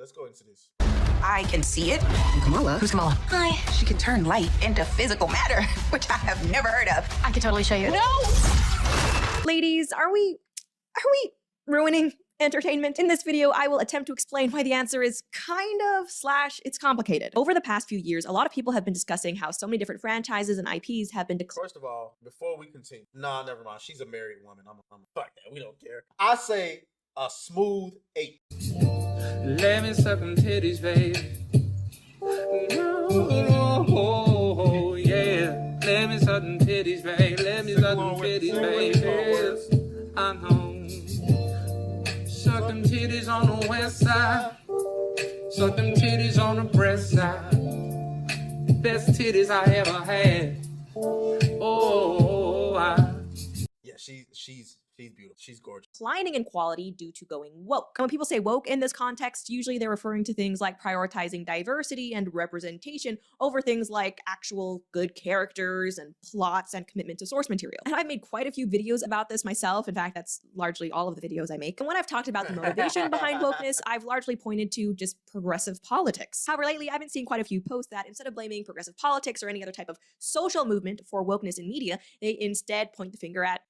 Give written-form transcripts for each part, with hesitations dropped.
let's go into this. I can see it. Kamala? Who's Kamala? Hi. She can turn light into physical matter, which I have never heard of. I could totally show you. No! Ladies, are we ruining entertainment? In this video, I will attempt to explain why the answer is kind of / it's complicated. Over the past few years, a lot of people have been discussing how so many different franchises and IPs have been First of all, before we continue, nah, never mind. She's a married woman. I'm fuck that. We don't care. I say a smooth 8. Let me suck them titties, baby. Oh, yeah. Let me suck them titties, baby. Let me suck them titties, baby. I know. Suck them titties on the west side. Suck them titties on the breast side. Best titties I ever had. Oh, yeah, she's beautiful. She's gorgeous. declining in quality due to going woke. And when people say woke in this context, usually they're referring to things like prioritizing diversity and representation over things like actual good characters and plots and commitment to source material. And I've made quite a few videos about this myself. In fact, that's largely all of the videos I make. And when I've talked about the motivation behind wokeness, I've largely pointed to just progressive politics. However, lately I've been seeing quite a few posts that instead of blaming progressive politics or any other type of social movement for wokeness in media, they instead point the finger at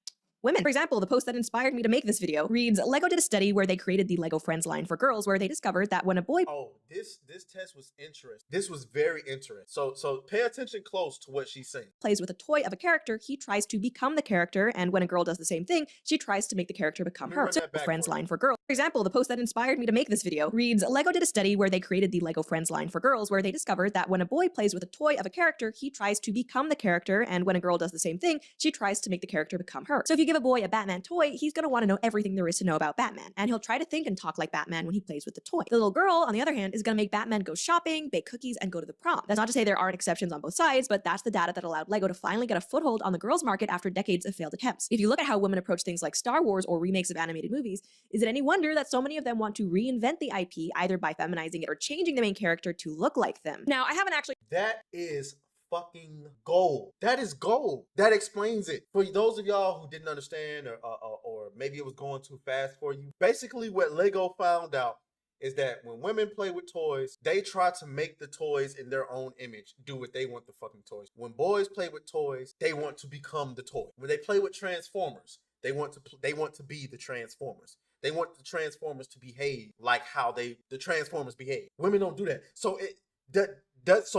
women. For example, the post that inspired me to make this video reads, Lego did a study where they created the Lego Friends line for girls where they discovered that when a boy this test was interesting. This was very interesting. So pay attention close to what she's saying. plays with a toy of a character, he tries to become the character, and when a girl does the same thing, she tries to make the character become her. So Friends line for girls. For example, the post that inspired me to make this video reads, Lego did a study where they created the Lego Friends line for girls where they discovered that when a boy plays with a toy of a character, he tries to become the character, and when a girl does the same thing, she tries to make the character become her. So if you give a boy a Batman toy, he's gonna want to know everything there is to know about Batman, and he'll try to think and talk like Batman when he plays with the toy. The little girl, on the other hand, is gonna make Batman go shopping, bake cookies, and go to the prom. That's not to say there aren't exceptions on both sides, but that's the data that allowed Lego to finally get a foothold on the girls' market after decades of failed attempts. If you look at how women approach things like Star Wars or remakes of animated movies, is it any wonder that so many of them want to reinvent the IP either by feminizing it or changing the main character to look like them? Now, I haven't actually— That is fucking gold. That is gold. That explains it. For those of y'all who didn't understand or maybe it was going too fast for you, basically what Lego found out is that when women play with toys, they try to make the toys in their own image do what they want the fucking toys. When boys play with toys, they want to become the toy. When they play with Transformers, they want to be the Transformers. They want the Transformers to behave like how the Transformers behave. Women don't do that. So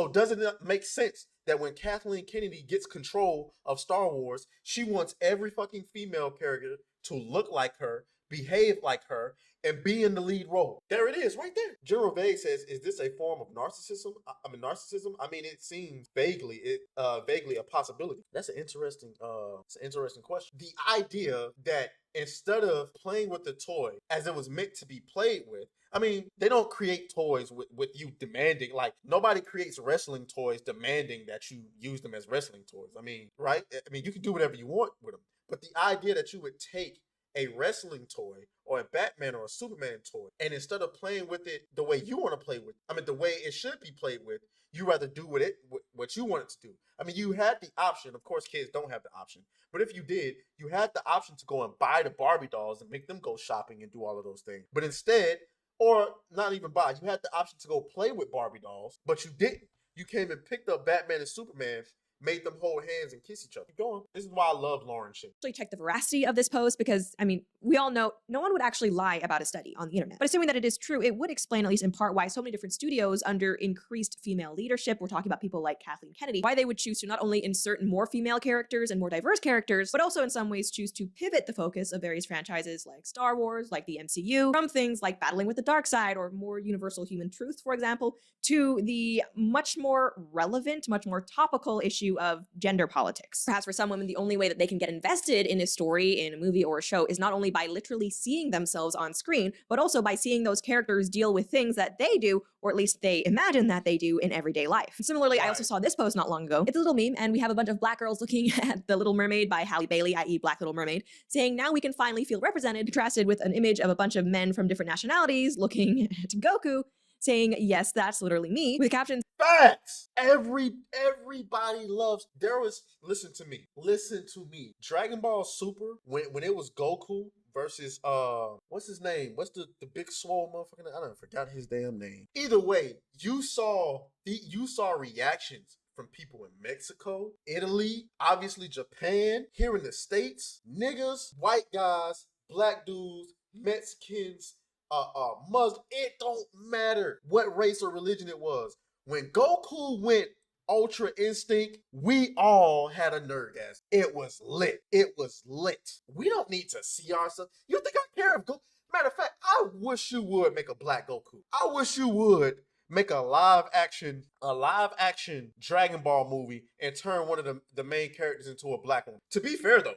doesn't it make sense that when Kathleen Kennedy gets control of Star Wars, she wants every fucking female character to look like her, behave like her, and be in the lead role? There it is, right there. General Vague says, "Is this a form of narcissism? Narcissism. I mean, it seems vaguely a possibility." That's an interesting question. The idea that instead of playing with the toy as it was meant to be played with, I mean, they don't create toys with you demanding, like nobody creates wrestling toys demanding that you use them as wrestling toys. I mean, right? I mean, you can do whatever you want with them, but the idea that you would take a wrestling toy or a Batman or a Superman toy, and instead of playing with it the way you want to play with, the way it should be played with, you rather do with it what you want it to do. I mean, you had the option. Of course, kids don't have the option, but if you did, you had the option to go and buy the Barbie dolls and make them go shopping and do all of those things. But instead, or not even buy, you had the option to go play with Barbie dolls, but you didn't. You came and picked up Batman and Superman, made them hold hands and kiss each other. Keep going. This is why I love Lauren shit. check the veracity of this post because, I mean, we all know no one would actually lie about a study on the internet. But assuming that it is true, it would explain, at least in part, why so many different studios under increased female leadership, we're talking about people like Kathleen Kennedy, why they would choose to not only insert more female characters and more diverse characters, but also in some ways choose to pivot the focus of various franchises like Star Wars, like the MCU, from things like battling with the dark side or more universal human truth, for example, to the much more relevant, much more topical issue of gender politics. Perhaps for some women, the only way that they can get invested in a story, in a movie or a show is not only by literally seeing themselves on screen, but also by seeing those characters deal with things that they do, or at least they imagine that they do in everyday life. Similarly, I also saw this post not long ago. It's a little meme, and we have a bunch of black girls looking at The Little Mermaid by Halle Bailey, i.e. Black Little Mermaid, saying now we can finally feel represented, contrasted with an image of a bunch of men from different nationalities looking at Goku, saying, yes, that's literally me, with captions, facts. Everybody loves, listen to me. Dragon Ball Super, when it was Goku versus what's his name? What's the big swole motherfucker? I don't forgot his damn name. Either way, you saw reactions from people in Mexico, Italy, obviously Japan, here in the States, niggas, white guys, black dudes, Mexicans, Muslim. It don't matter what race or religion it was. When Goku went Ultra Instinct, we all had a nerdgasm. It was lit. It was lit. We don't need to see ourselves. You think I care if Goku? Matter of fact, I wish you would make a black Goku. I wish you would make a live action Dragon Ball movie and turn one of the main characters into a black one. To be fair though,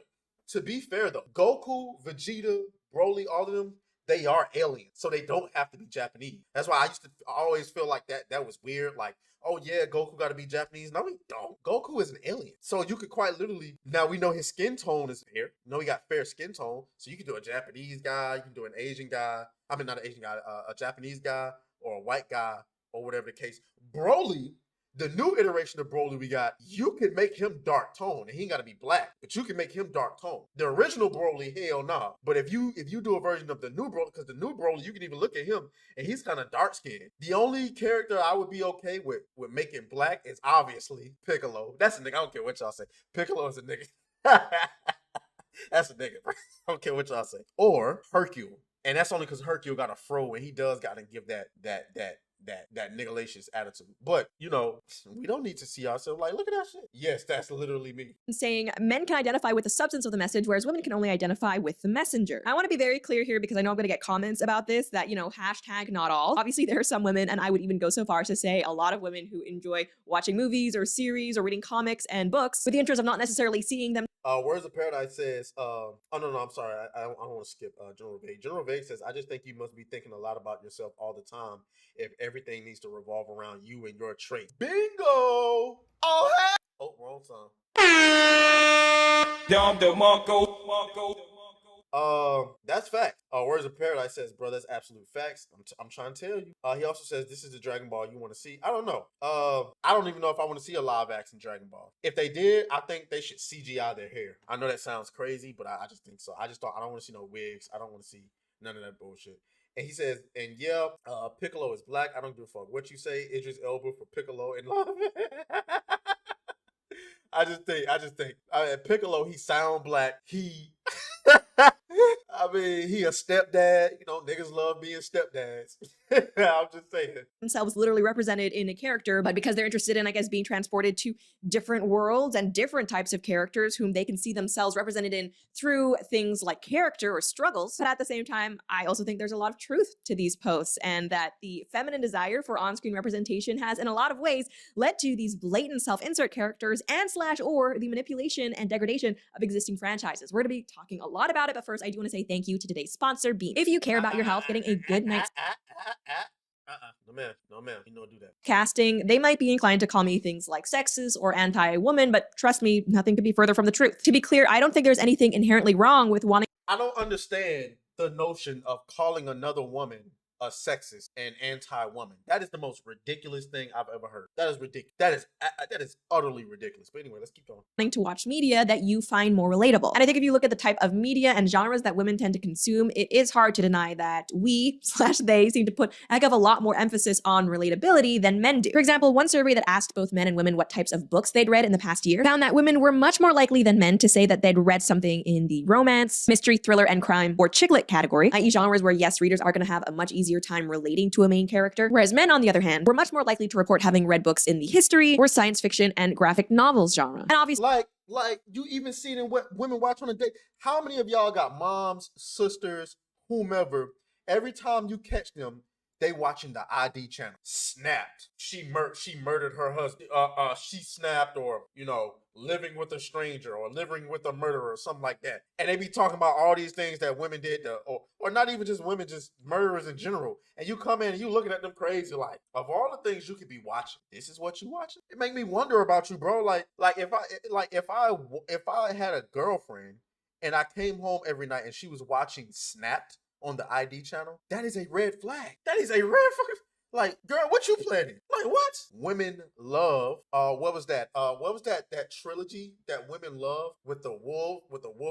Goku, Vegeta, Broly, all of them, they are aliens, so they don't have to be Japanese. That's why I used to always feel like that was weird. Like, oh yeah, Goku got to be Japanese. No, he don't. Goku is an alien, so you could quite literally. Now we know his skin tone is fair. No, he got fair skin tone, so you can do a Japanese guy, you can do an Asian guy. I mean, not an Asian guy, a Japanese guy or a white guy or whatever the case. Broly. The new iteration of Broly we got, you can make him dark tone, and he ain't gotta be black, but you can make him dark tone. The original Broly, hell nah. But if you do a version of the new Broly, because the new Broly, you can even look at him, and he's kind of dark skinned. The only character I would be okay with making black is obviously Piccolo. That's a nigga, I don't care what y'all say. Piccolo is a nigga. That's a nigga. I don't care what y'all say. Or Hercule. And that's only because Hercule got a fro, and he does gotta give that niggalicious attitude. But, you know, we don't need to see ourselves like, look at that shit. Yes, that's literally me. Saying men can identify with the substance of the message, whereas women can only identify with the messenger. I want to be very clear here because I know I'm going to get comments about this that, you know, hashtag not all. Obviously, there are some women, and I would even go so far as to say a lot of women who enjoy watching movies or series or reading comics and books with the interest of not necessarily seeing them. Words of Paradise says, oh no, I'm sorry. I don't want to skip General Vague. General Vague says, I just think you must be thinking a lot about yourself all the time if everything needs to revolve around you and your traits. Bingo! Oh, hey! Oh, wrong song. That's fact. Words of Paradise says, bro, that's absolute facts. I'm trying to tell you. He also says, this is the Dragon Ball you want to see. I don't know. I don't even know if I want to see a live action Dragon Ball. If they did, I think they should CGI their hair. I know that sounds crazy, but I just think so. I don't want to see no wigs. I don't want to see none of that bullshit. And he says, and yeah, Piccolo is black. I don't give a fuck what you say. Idris Elba for Piccolo in love. I just think Piccolo, he sound black. I mean, he a stepdad. You know, niggas love being stepdads. I'm just saying. Themselves literally represented in a character, but because they're interested in, I guess, being transported to different worlds and different types of characters whom they can see themselves represented in through things like character or struggles. But at the same time, I also think there's a lot of truth to these posts, and that the feminine desire for on-screen representation has, in a lot of ways, led to these blatant self-insert characters and or the manipulation and degradation of existing franchises. We're going to be talking a lot about it, but first I do want to say thank you to today's sponsor, Beam. If you care about your health, getting a good night's No ma'am, you don't do that. casting, they might be inclined to call me things like sexist or anti-woman, but trust me, nothing could be further from the truth. To be clear, I don't think there's anything inherently wrong with wanting. I don't understand the notion of calling another woman a sexist and anti-woman. That is the most ridiculous thing I've ever heard. That is ridiculous. That is utterly ridiculous. But anyway, let's keep going. To watch media that you find more relatable. And I think if you look at the type of media and genres that women tend to consume, it is hard to deny that we/they seem to put a heck of a lot more emphasis on relatability than men do. For example, one survey that asked both men and women what types of books they'd read in the past year found that women were much more likely than men to say that they'd read something in the romance, mystery, thriller, and crime, or chick lit category, i.e. genres where yes, readers are going to have a much easier time relating to a main character, whereas men, on the other hand, were much more likely to report having read books in the history or science fiction and graphic novels genre. And obviously, like you even see it in what women watch on a date. How many of y'all got moms, sisters, whomever? Every time you catch them, they watching the ID channel. Snapped. She murdered her husband. She snapped, or you know, living with a stranger, or living with a murderer, or something like that. And they be talking about all these things that women did, or not even just women, just murderers in general. And you come in and you looking at them crazy, like, of all the things you could be watching, this is what you watching. It make me wonder about you, bro. Like if I had a girlfriend and I came home every night and she was watching Snapped on the ID channel, that is a red flag. That is a red flag. Like, girl, what you planning? Like, what? Women love. What was that? What was that trilogy that women love with the wolf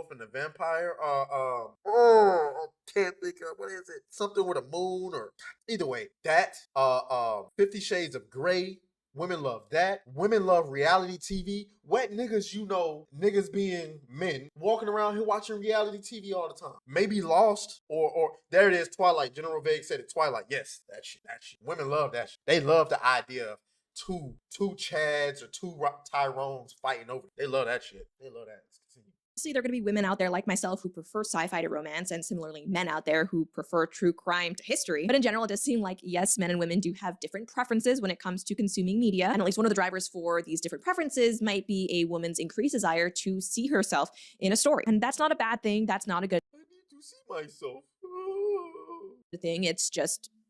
and the vampire? I can't think of what is it? Something with a moon or either way. That 50 Shades of Grey. Women love that. Women love reality TV. What niggas you know, niggas being men, walking around here watching reality TV all the time. Maybe Lost or there it is, Twilight. General Vague said it, Twilight. Yes, that shit. Women love that shit. They love the idea of two Chads or two Tyrones fighting over. They love that shit. They love that. Obviously, there are going to be women out there like myself who prefer sci-fi to romance, and similarly men out there who prefer true crime to history. But in general, it does seem like, yes, men and women do have different preferences when it comes to consuming media. And at least one of the drivers for these different preferences might be a woman's increased desire to see herself in a story. And that's not a bad thing. That's not a good I need to see myself. thing.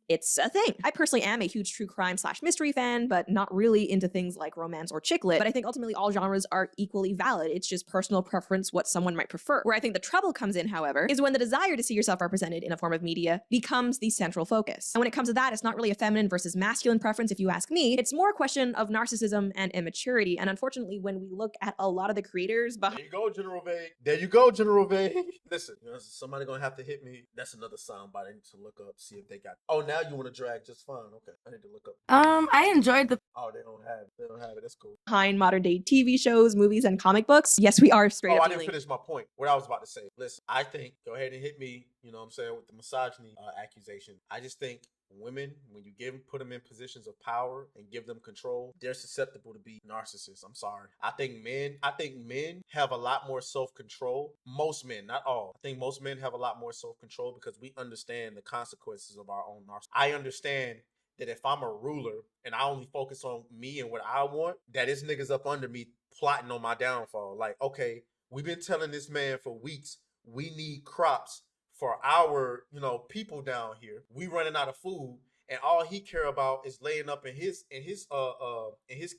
It's a thing. I personally am a huge true crime / mystery fan, but not really into things like romance or chick lit. But I think ultimately all genres are equally valid. It's just personal preference what someone might prefer. Where I think the trouble comes in, however, is when the desire to see yourself represented in a form of media becomes the central focus. And when it comes to that, it's not really a feminine versus masculine preference, if you ask me. It's more a question of narcissism and immaturity. And unfortunately, when we look at a lot of the creators behind— There you go, General Vague. There you go, General Vague. Listen, somebody gonna have to hit me. That's another soundbite I need to look up, see if they got. Oh, now you want to drag just fine. Okay, I need to look up. I enjoyed the Oh, they don't have it. They don't have it. That's cool. modern day TV shows, movies, and comic books, yes, we are straight Oh, up I didn't dealing— finish my point. What I was about to say. Listen, I think, go ahead and hit me, you know what I'm saying, with the misogyny accusation. I just think women, when you put them in positions of power and give them control, they're susceptible to be narcissists. I'm sorry. I think men have a lot more self-control. Most men, not all. I think most men have a lot more self-control because we understand the consequences of our own narcissism. I understand that if I'm a ruler and I only focus on me and what I want, that is niggas up under me plotting on my downfall. Like, okay, we've been telling this man for weeks, we need crops for our, people down here. We running out of food, and all he care about is laying up in his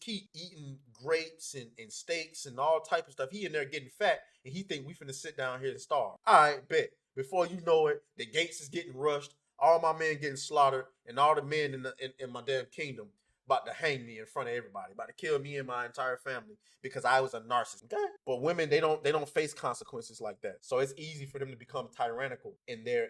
keep, eating grapes and steaks and all type of stuff. He in there getting fat, and he think we finna sit down here and starve. All right, bet. Before you know it, the gates is getting rushed, all my men getting slaughtered, and all the men in my damn kingdom about to hang me in front of everybody, about to kill me and my entire family because I was a narcissist. Okay? But women, they don't face consequences like that. So it's easy for them to become tyrannical in their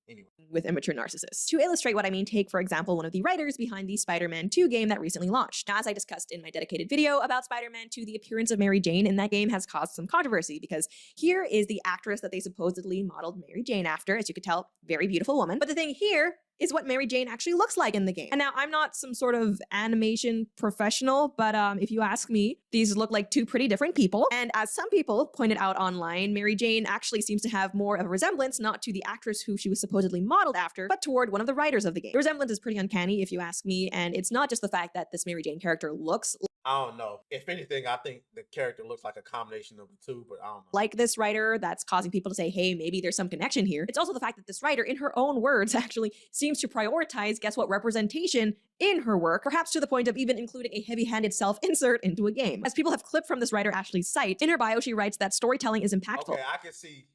anyway. With immature narcissists. To illustrate what I mean, take, for example, one of the writers behind the Spider-Man 2 game that recently launched. Now, as I discussed in my dedicated video about Spider-Man 2, the appearance of Mary Jane in that game has caused some controversy because here is the actress that they supposedly modeled Mary Jane after. As you could tell, very beautiful woman. But the thing here is what Mary Jane actually looks like in the game. And now, I'm not some sort of animation professional, but if you ask me, these look like two pretty different people. And as some people pointed out online, Mary Jane actually seems to have more of a resemblance, not to the actress who she was supposedly modeled after, but toward one of the writers of the game. The resemblance is pretty uncanny, if you ask me, and it's not just the fact that this Mary Jane character looks I don't know. If anything, I think the character looks like a combination of the two, but I don't know. like this writer that's causing people to say, hey, maybe there's some connection here. It's also the fact that this writer, in her own words, actually seems to prioritize, guess what, representation in her work, perhaps to the point of even including a heavy-handed self-insert into a game. As people have clipped from this writer Ashley's site, in her bio she writes that storytelling is impactful. Okay, I can see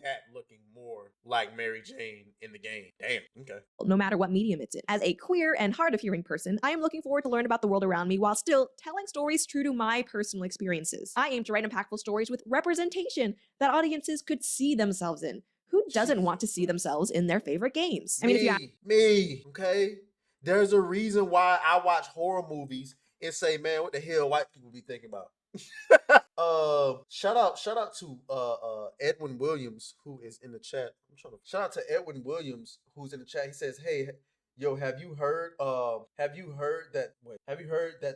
that looking more like Mary Jane in the game. Damn, okay. No matter what medium it's in. As a queer and hard of hearing person, I am looking forward to learn about the world around me while still telling stories true to my personal experiences. I aim to write impactful stories with representation that audiences could see themselves in. Who doesn't want to see themselves in their favorite games? I mean, if you me, okay? There's a reason why I watch horror movies and say, man, what the hell white people be thinking about? Shout out to Edwin Williams, who is in the chat. Shout out to Edwin Williams, who's in the chat. He says, hey, yo, have you heard that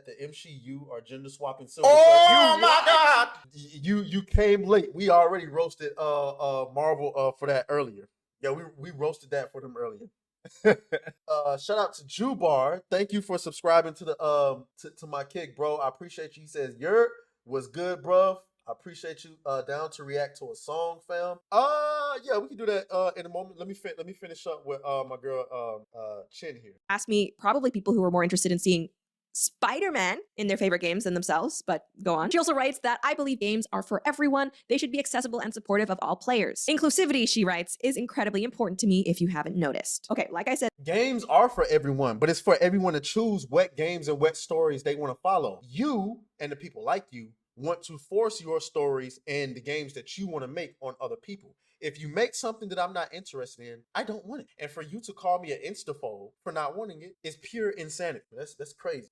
the MCU are gender swapping silver? Oh my god! You came late. We already roasted Marvel for that earlier. Yeah, we roasted that for them earlier. Shout out to Jubar. Thank you for subscribing to the to my kick, bro. I appreciate you. He says, was good, bro. I appreciate you. Down to react to a song, fam. Yeah, we can do that in a moment. Let me finish up with my girl Chin here. ask me, probably people who are more interested in seeing Spider-Man in their favorite games than themselves, but go on. She also writes that I believe games are for everyone. They should be accessible and supportive of all players. Inclusivity, she writes, is incredibly important to me if you haven't noticed. Okay, like I said, Games are for everyone, but it's for everyone to choose what games and what stories they want to follow. You and the people like you want to force your stories and the games that you want to make on other people. If you make something that I'm not interested in, I don't want it. And for you to call me an instaphobe for not wanting it is pure insanity. That's crazy.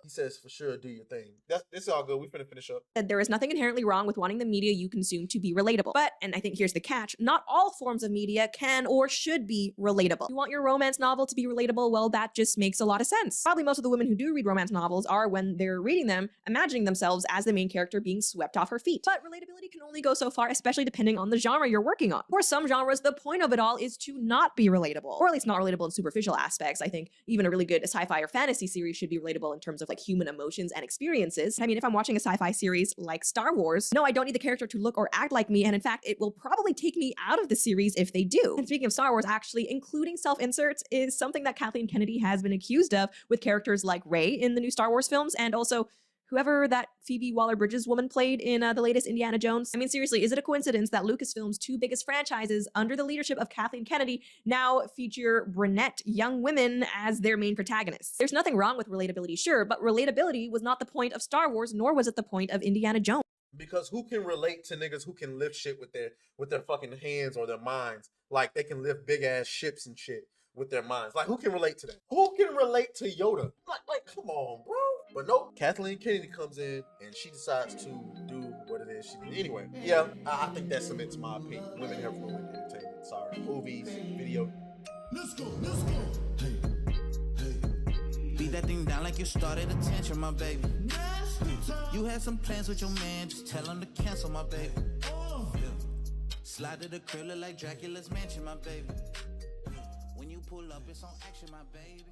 He says, for sure, do your thing. It's all good. We finna finish up. that there is nothing inherently wrong with wanting the media you consume to be relatable. But, and I think here's the catch, not all forms of media can or should be relatable. You want your romance novel to be relatable? Well, that just makes a lot of sense. Probably most of the women who do read romance novels are, when they're reading them, imagining themselves as the main character being swept off her feet. But relatability can only go so far, especially depending on the genre you're working on. For some genres, the point of it all is to not be relatable, or at least not relatable in superficial aspects. I think even a really good sci-fi or fantasy series should be relatable in terms of like human emotions and experiences. I mean, if I'm watching a sci-fi series like Star Wars, no, I don't need the character to look or act like me, and in fact, it will probably take me out of the series if they do. And speaking of Star Wars, actually, including self-inserts is something that Kathleen Kennedy has been accused of with characters like Rey in the new Star Wars films, and also whoever that Phoebe Waller-Bridges woman played in the latest Indiana Jones. I mean, seriously, is it a coincidence that Lucasfilm's two biggest franchises under the leadership of Kathleen Kennedy now feature brunette young women as their main protagonists? There's nothing wrong with relatability, sure, but relatability was not the point of Star Wars, nor was it the point of Indiana Jones. Because who can relate to niggas who can lift shit with their fucking hands or their minds? Like they can lift big ass ships and shit with their minds. Like who can relate to that? Who can relate to Yoda? Like come on, bro. But nope, Kathleen Kennedy comes in and she decides to do what it is she did. Anyway, yeah, I think that cements my opinion. Women have ruined entertainment. Sorry. Movies, video. Let's go. Hey. Beat that thing down like you started attention, my baby. You had some plans with your man, just tell him to cancel, my baby. Slide to the crib, look like Dracula's mansion, my baby. When you pull up, it's on action, my baby.